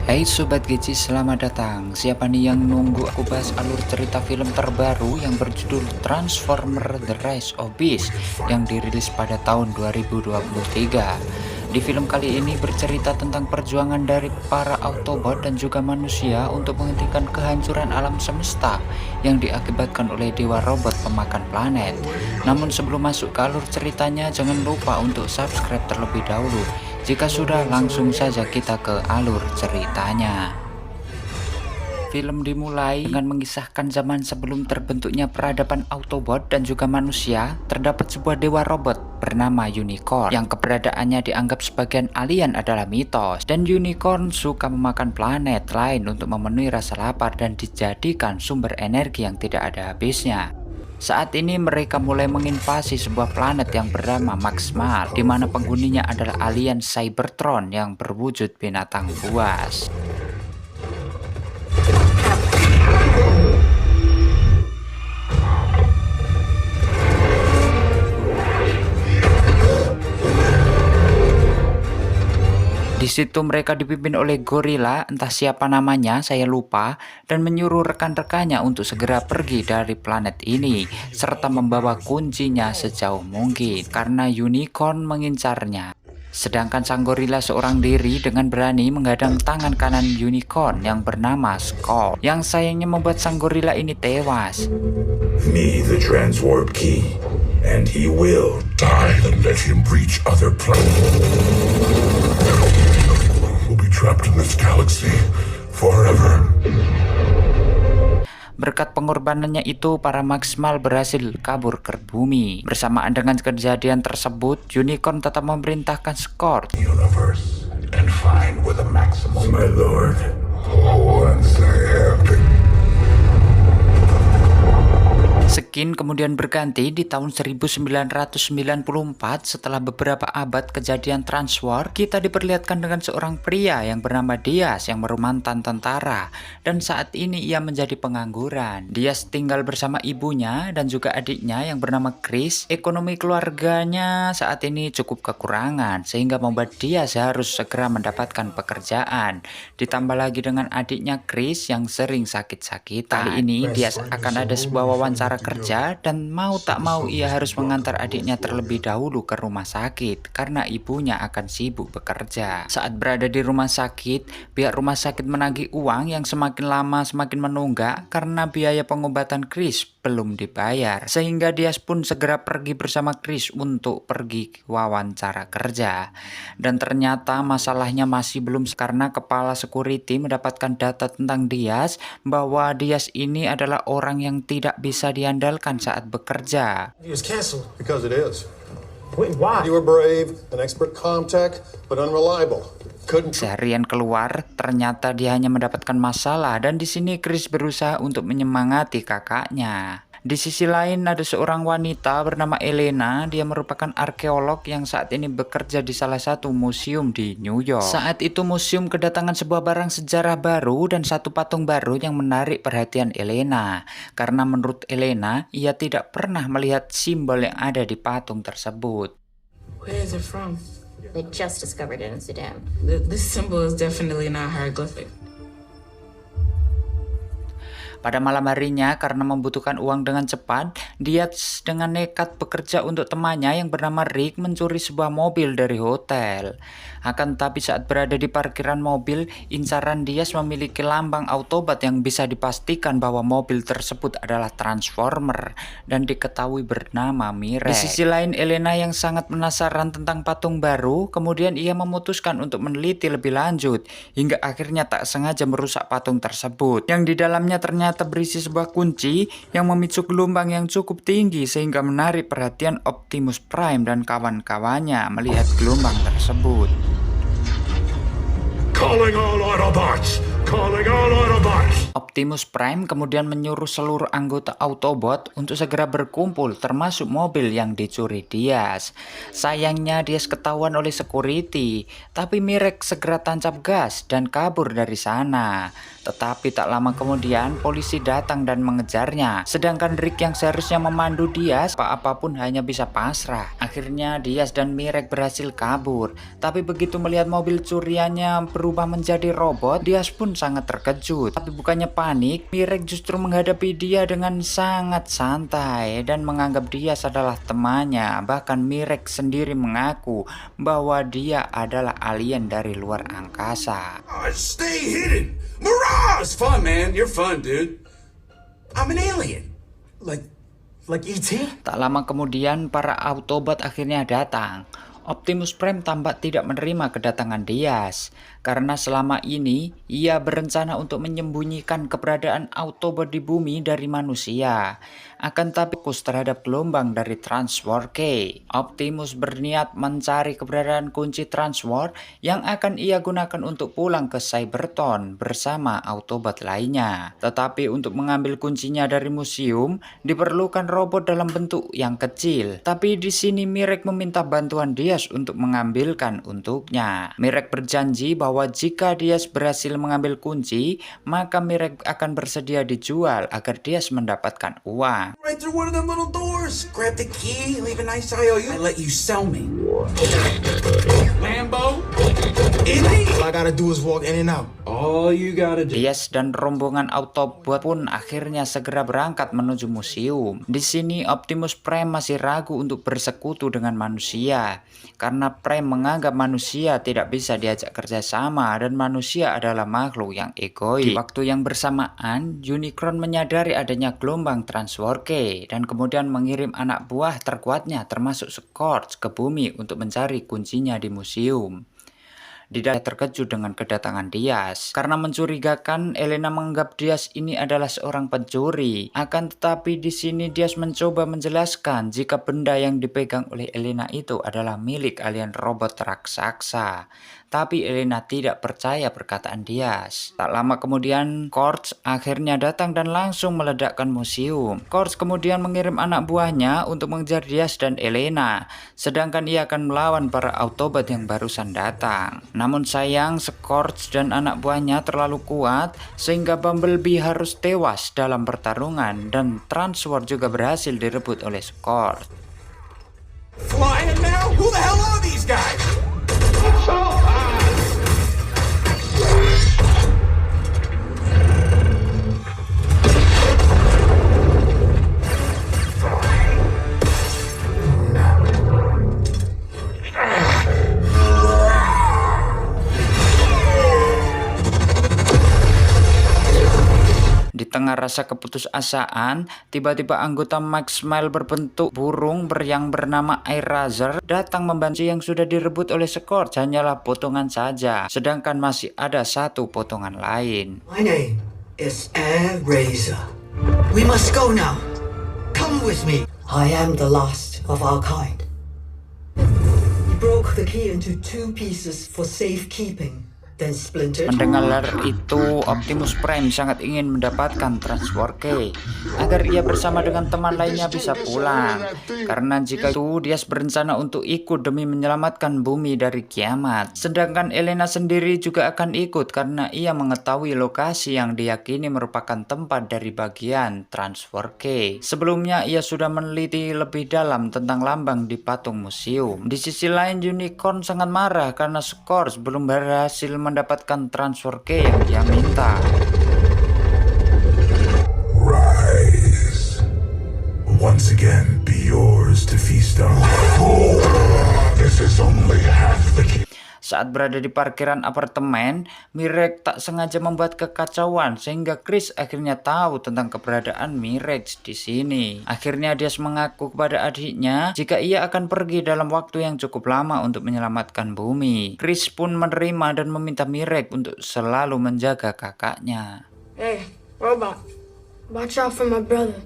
Hai Sobat Geci, selamat datang. Siapa nih yang nunggu aku bahas alur cerita film terbaru yang berjudul Transformer The Rise of Beast yang dirilis pada tahun 2023. Di film kali ini bercerita tentang perjuangan dari para Autobot dan juga manusia untuk menghentikan kehancuran alam semesta yang diakibatkan oleh dewa robot pemakan planet. Namun sebelum masuk ke alur ceritanya, jangan lupa untuk subscribe terlebih dahulu. Jika sudah, langsung saja kita ke alur ceritanya. Film dimulai dengan mengisahkan zaman sebelum terbentuknya peradaban Autobot dan juga manusia. Terdapat sebuah dewa robot bernama Unicorn yang keberadaannya dianggap sebagian alien adalah mitos. Dan Unicorn suka memakan planet lain untuk memenuhi rasa lapar dan dijadikan sumber energi yang tidak ada habisnya. Saat ini mereka mulai menginvasi sebuah planet yang bernama Maxmal, di mana penghuninya adalah alien Cybertron yang berwujud binatang buas. Di situ mereka dipimpin oleh gorila, entah siapa namanya, saya lupa, dan menyuruh rekan-rekannya untuk segera pergi dari planet ini, serta membawa kuncinya sejauh mungkin, karena Unicorn mengincarnya. Sedangkan sang gorila seorang diri dengan berani menghadang tangan kanan Unicorn yang bernama Skull, yang sayangnya membuat sang gorila ini tewas. Me the transwarp key, and he will die. And let him reach other planets. We'll be trapped in this galaxy forever. Berkat pengorbanannya itu, para Maxmal berhasil kabur ke bumi. Bersamaan dengan kejadian tersebut, Unicorn tetap memerintahkan Skord Universe and find where the maximum. My lord, once I have the Skin kemudian berganti di tahun 1994. Setelah beberapa abad kejadian Transwar, kita diperlihatkan dengan seorang pria yang bernama Diaz yang mantan tentara, dan saat ini ia menjadi pengangguran. Diaz tinggal bersama ibunya dan juga adiknya yang bernama Chris. Ekonomi keluarganya saat ini cukup kekurangan sehingga membuat Diaz harus segera mendapatkan pekerjaan. Ditambah lagi dengan adiknya Chris yang sering sakit-sakitan. Kali ini Diaz akan ada sebuah wawancara kerja, dan mau tak mau ia harus mengantar adiknya terlebih dahulu ke rumah sakit karena ibunya akan sibuk bekerja. Saat berada di rumah sakit, pihak rumah sakit menagih uang yang semakin lama semakin menunggak karena biaya pengobatan Chris belum dibayar, sehingga Diaz pun segera pergi bersama Chris untuk pergi wawancara kerja. Dan ternyata masalahnya masih belum, karena kepala security mendapatkan data tentang Diaz bahwa Diaz ini adalah orang yang tidak bisa diandalkan saat bekerja. He was canceled. Because it is. Wait, why? You were brave, an expert comtech, but unreliable. Couldn't. Seharian keluar, ternyata dia hanya mendapatkan masalah, dan di sini Chris berusaha untuk menyemangati kakaknya. Di sisi lain ada seorang wanita bernama Elena. Dia merupakan arkeolog yang saat ini bekerja di salah satu museum di New York. Saat itu museum kedatangan sebuah barang sejarah baru dan satu patung baru yang menarik perhatian Elena. Karena menurut Elena, ia tidak pernah melihat simbol yang ada di patung tersebut. Where is it from? They just discovered it in Sudan. This symbol is definitely not hieroglyphic. Pada malam harinya, karena membutuhkan uang dengan cepat, dia dengan nekat bekerja untuk temannya yang bernama Rick mencuri sebuah mobil dari hotel. Akan tetapi saat berada di parkiran mobil, incaran Diaz memiliki lambang Autobot yang bisa dipastikan bahwa mobil tersebut adalah Transformer dan diketahui bernama Mirek. Di sisi lain, Elena yang sangat penasaran tentang patung baru, kemudian ia memutuskan untuk meneliti lebih lanjut hingga akhirnya tak sengaja merusak patung tersebut, yang di dalamnya ternyata berisi sebuah kunci yang memicu gelombang yang cukup tinggi sehingga menarik perhatian Optimus Prime dan kawan-kawannya melihat gelombang tersebut. Calling all Autobots! Calling all Autobots! Optimus Prime kemudian menyuruh seluruh anggota Autobot untuk segera berkumpul, termasuk mobil yang dicuri Diaz. Sayangnya Diaz ketahuan oleh security, tapi Mirek segera tancap gas dan kabur dari sana. Tetapi tak lama kemudian polisi datang dan mengejarnya. Sedangkan Rick yang seharusnya memandu Diaz, apapun hanya bisa pasrah. Akhirnya Diaz dan Mirek berhasil kabur. Tapi begitu melihat mobil curiannya berubah menjadi robot, Diaz pun sangat terkejut. Tapi bukannya panik, Mirek justru menghadapi dia dengan sangat santai dan menganggap Diaz adalah temannya. Bahkan Mirek sendiri mengaku bahwa dia adalah alien dari luar angkasa. Stay hidden. Mirage! Fun, man. You're fun, dude. I'm an alien. Like E.T.? Tak lama kemudian para Autobot akhirnya datang. Optimus Prime tampak tidak menerima kedatangan Diaz karena selama ini ia berencana untuk menyembunyikan keberadaan Autobot di bumi dari manusia. Akan tapi fokus terhadap gelombang dari Transwarp K. Optimus berniat mencari keberadaan kunci Transwarp yang akan ia gunakan untuk pulang ke Cybertron bersama Autobot lainnya. Tetapi untuk mengambil kuncinya dari museum diperlukan robot dalam bentuk yang kecil. Tapi di sini Mirek meminta bantuan Diaz untuk mengambilkan untuknya. Mirek berjanji bahwa jika Diaz berhasil mengambil kunci, maka Mirek akan bersedia dijual agar Diaz mendapatkan uang. Right through one of them little doors. Grab the key, leave a nice IOU, and let you sell me. Lambo? Indy? All I gotta do is walk in and out. All you gotta do. Diaz dan rombongan Autobot pun akhirnya segera berangkat menuju museum. Di sini Optimus Prime masih ragu untuk bersekutu dengan manusia karena Prime menganggap manusia tidak bisa diajak kerjasama dan manusia adalah makhluk yang egois. Di waktu yang bersamaan, Unicron menyadari adanya gelombang Transwarp K dan kemudian mengirim anak buah terkuatnya termasuk Scorch ke bumi untuk mencari kuncinya di museum. Dia terkejut dengan kedatangan Diaz karena mencurigakan Elena menganggap Diaz ini adalah seorang pencuri. Akan tetapi di sini Diaz mencoba menjelaskan jika benda yang dipegang oleh Elena itu adalah milik alien robot raksasa. Tapi Elena tidak percaya perkataan Diaz. Tak lama kemudian Cortex akhirnya datang dan langsung meledakkan museum. Cortex kemudian mengirim anak buahnya untuk mengejar Diaz dan Elena, sedangkan ia akan melawan para Autobot yang barusan datang. Namun sayang, Scorch dan anak buahnya terlalu kuat sehingga Bumblebee harus tewas dalam pertarungan dan Transwarp juga berhasil direbut oleh Scorch. Flying now? Who the hell are these guys? Di tengah rasa keputusasaan, tiba-tiba anggota Max Smile berbentuk burung yang bernama Airazor datang membantu yang sudah direbut oleh Scorch hanyalah potongan saja, sedangkan masih ada satu potongan lain. My name is Airazor. We must go now. Come with me. I am the last of our kind. He broke the key into 2 pieces for safekeeping. Mendengar itu, Optimus Prime sangat ingin mendapatkan Transwarp K agar ia bersama dengan teman lainnya bisa pulang. Karena jika itu, dia berencana untuk ikut demi menyelamatkan bumi dari kiamat. Sedangkan Elena sendiri juga akan ikut karena ia mengetahui lokasi yang diyakini merupakan tempat dari bagian Transwarp K. Sebelumnya, ia sudah meneliti lebih dalam tentang lambang di patung museum. Di sisi lain, Unicorn sangat marah karena Scorch belum berhasil mendapatkan Transwarp K yang dia minta. Rise. Once again, be yours to feast on. This is only half the key. Saat berada di parkiran apartemen, Mirek tak sengaja membuat kekacauan sehingga Chris akhirnya tahu tentang keberadaan Mirek di sini. Akhirnya dia mengaku kepada adiknya jika ia akan pergi dalam waktu yang cukup lama untuk menyelamatkan bumi. Chris pun menerima dan meminta Mirek untuk selalu menjaga kakaknya. Hey, robot, watch out for my brother.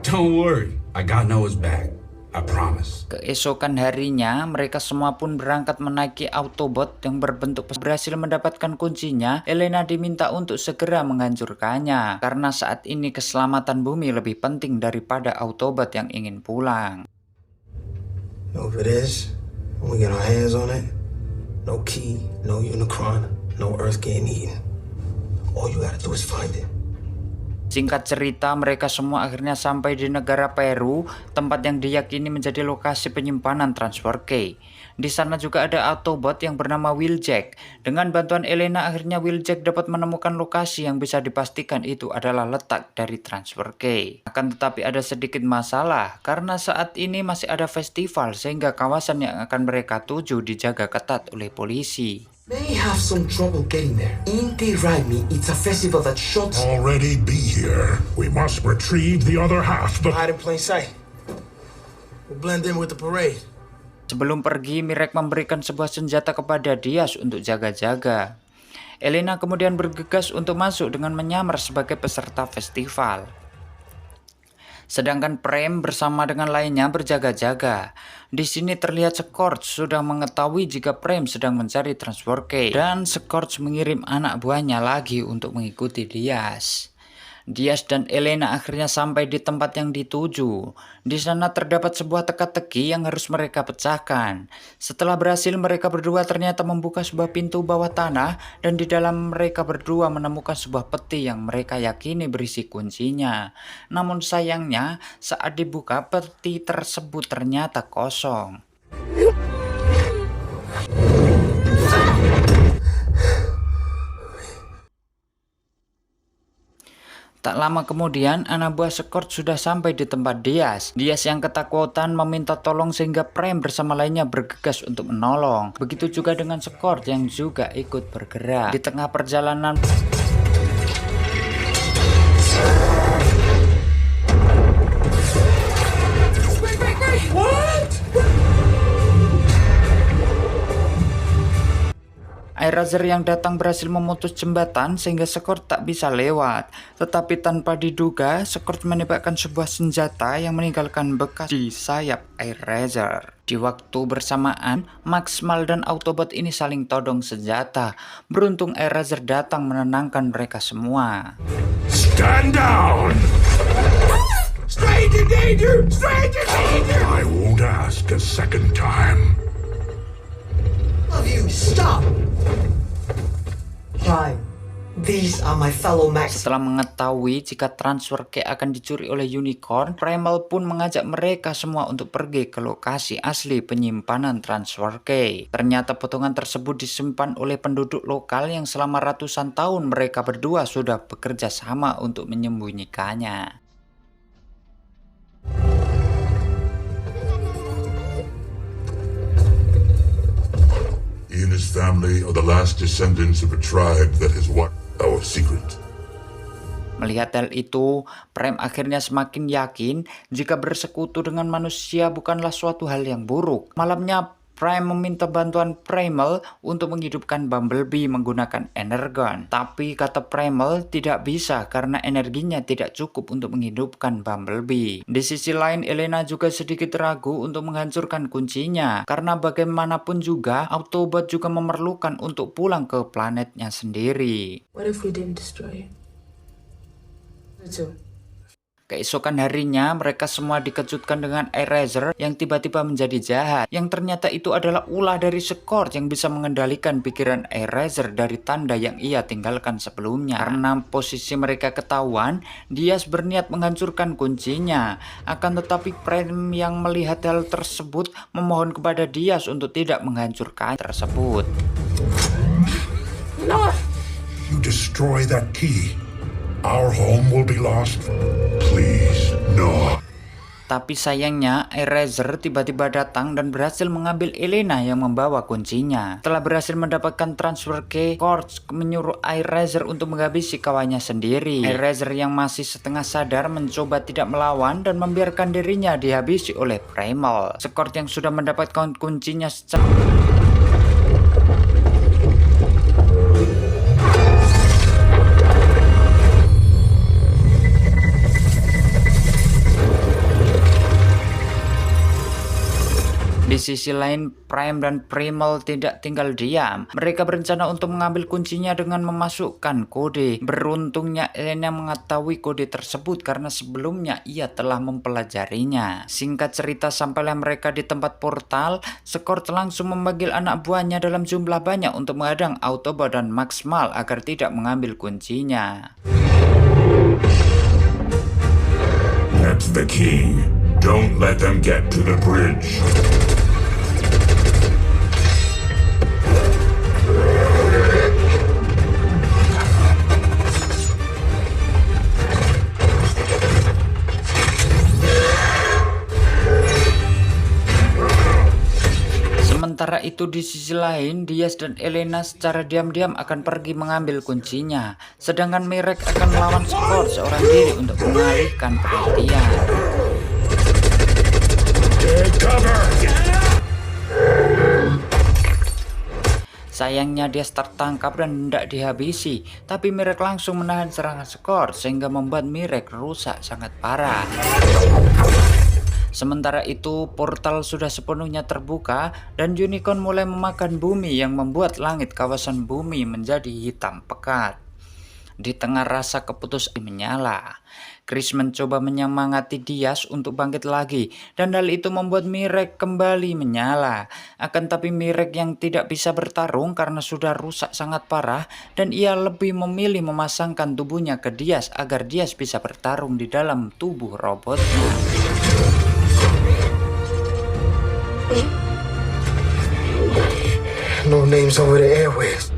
Don't worry, I got Noah's back. I promise. Keesokan harinya, mereka semua pun berangkat menaiki Autobot yang berbentuk berhasil mendapatkan kuncinya. Elena diminta untuk segera menghancurkannya, karena saat ini keselamatan bumi lebih penting daripada Autobot yang ingin pulang. Know what it is? When we get our hands on it, no key, no Unicron, no Earth getting eaten. All you gotta do is find it. Singkat cerita, mereka semua akhirnya sampai di negara Peru, tempat yang diyakini menjadi lokasi penyimpanan transfer key. Di sana juga ada Autobot yang bernama Wheeljack. Dengan bantuan Elena, akhirnya Wheeljack dapat menemukan lokasi yang bisa dipastikan itu adalah letak dari transfer key. Akan tetapi ada sedikit masalah, karena saat ini masih ada festival sehingga kawasan yang akan mereka tuju dijaga ketat oleh polisi. May have some trouble getting there. Inti Raimi, it's a festival that shots. Already be here. We must retrieve the other half. Hide in plain sight. We'll blend in with the parade. Sebelum pergi, Mirek memberikan sebuah senjata kepada Diaz untuk jaga-jaga. Elena kemudian bergegas untuk masuk dengan menyamar sebagai peserta festival. Sedangkan Prem bersama dengan lainnya berjaga-jaga. Di sini terlihat Scorch sudah mengetahui jika Prem sedang mencari transfer key, dan Scorch mengirim anak buahnya lagi untuk mengikuti Diaz. Diaz dan Elena akhirnya sampai di tempat yang dituju. Di sana terdapat sebuah teka-teki yang harus mereka pecahkan. Setelah berhasil, mereka berdua ternyata membuka sebuah pintu bawah tanah, dan di dalam mereka berdua menemukan sebuah peti yang mereka yakini berisi kuncinya. Namun sayangnya, saat dibuka, peti tersebut ternyata kosong. Tak lama kemudian, anak buah Scorch sudah sampai di tempat Diaz. Diaz yang ketakutan meminta tolong sehingga Prem bersama lainnya bergegas untuk menolong. Begitu juga dengan Scorch yang juga ikut bergerak. Di tengah perjalanan, Airazor yang datang berhasil memutus jembatan sehingga Scorch tak bisa lewat. Tetapi tanpa diduga, Scorch menembakkan sebuah senjata yang meninggalkan bekas di sayap Airazor. Di waktu bersamaan, Max, Mal, dan Autobot ini saling todong senjata. Beruntung Airazor datang menenangkan mereka semua. Stand down! Stranger danger! Stranger danger! I won't ask a second time. Of you, stop! Prime, these are my fellow Max. Setelah mengetahui jika transfer key akan dicuri oleh Unicorn, Primal pun mengajak mereka semua untuk pergi ke lokasi asli penyimpanan transfer key. Ternyata potongan tersebut disimpan oleh penduduk lokal yang selama ratusan tahun mereka berdua sudah bekerja sama untuk menyembunyikannya. He and his family are the last descendants of a tribe that has won our secret. Melihat hal itu, Prem akhirnya semakin yakin jika bersekutu dengan manusia bukanlah suatu hal yang buruk. Malamnya, Prime meminta bantuan Primal untuk menghidupkan Bumblebee menggunakan energon. Tapi kata Primal tidak bisa karena energinya tidak cukup untuk menghidupkan Bumblebee. Di sisi lain, Elena juga sedikit ragu untuk menghancurkan kuncinya. Karena bagaimanapun juga, Autobot juga memerlukan untuk pulang ke planetnya sendiri. What if we didn't destroy it? Keesokan harinya, mereka semua dikejutkan dengan Airazor yang tiba-tiba menjadi jahat. Yang ternyata itu adalah ulah dari Scorch yang bisa mengendalikan pikiran Airazor dari tanda yang ia tinggalkan sebelumnya. Karena posisi mereka ketahuan, Diaz berniat menghancurkan kuncinya. Akan tetapi Prem yang melihat hal tersebut memohon kepada Diaz untuk tidak menghancurkan tersebut. No! You destroy that key, our home will be lost. Please, no. Tapi sayangnya, Airazor tiba-tiba datang dan berhasil mengambil Elena yang membawa kuncinya. Setelah berhasil mendapatkan transfer key, Scorch menyuruh Airazor untuk menghabisi kawannya sendiri. Airazor yang masih setengah sadar mencoba tidak melawan dan membiarkan dirinya dihabisi oleh Primal. Scorch yang sudah mendapatkan kuncinya secara sisi lain, Prime dan Primal tidak tinggal diam. Mereka berencana untuk mengambil kuncinya dengan memasukkan kode. Beruntungnya Elena mengetahui kode tersebut karena sebelumnya ia telah mempelajarinya. Singkat cerita, sampailah mereka di tempat portal. Scourge langsung memanggil anak buahnya dalam jumlah banyak untuk menghadang Autobot dan Max Mal agar tidak mengambil kuncinya. That's the key. Don't let them get to the bridge. Sementara itu di sisi lain, Diaz dan Elena secara diam-diam akan pergi mengambil kuncinya. Sedangkan Mirek akan melawan Scourge seorang diri untuk mengalihkan perhatian. Sayangnya Diaz tertangkap dan tidak dihabisi, tapi Mirek langsung menahan serangan Scourge sehingga membuat Mirek rusak sangat parah. Sementara itu, portal sudah sepenuhnya terbuka dan unicorn mulai memakan bumi yang membuat langit kawasan bumi menjadi hitam pekat. Di tengah rasa keputusasaan menyala, Chris mencoba menyemangati Diaz untuk bangkit lagi dan hal itu membuat Mirek kembali menyala. Akan tapi Mirek yang tidak bisa bertarung karena sudah rusak sangat parah dan ia lebih memilih memasangkan tubuhnya ke Diaz agar Diaz bisa bertarung di dalam tubuh robotnya. No names over the airwaves.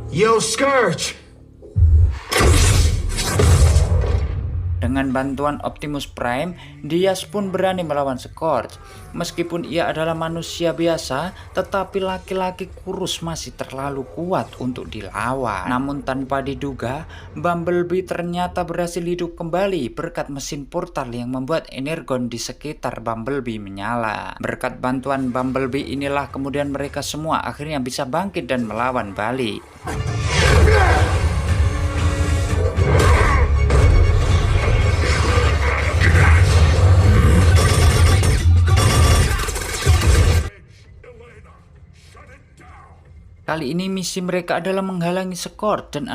Yo, Scourge! Dengan bantuan Optimus Prime, Diaz pun berani melawan Scourge. Meskipun ia adalah manusia biasa, tetapi laki-laki kurus masih terlalu kuat untuk dilawan. Namun tanpa diduga, Bumblebee ternyata berhasil hidup kembali berkat mesin portal yang membuat energon di sekitar Bumblebee menyala. Berkat bantuan Bumblebee inilah kemudian mereka semua akhirnya bisa bangkit dan melawan balik. Kali ini misi mereka adalah menghalangi Scourge dan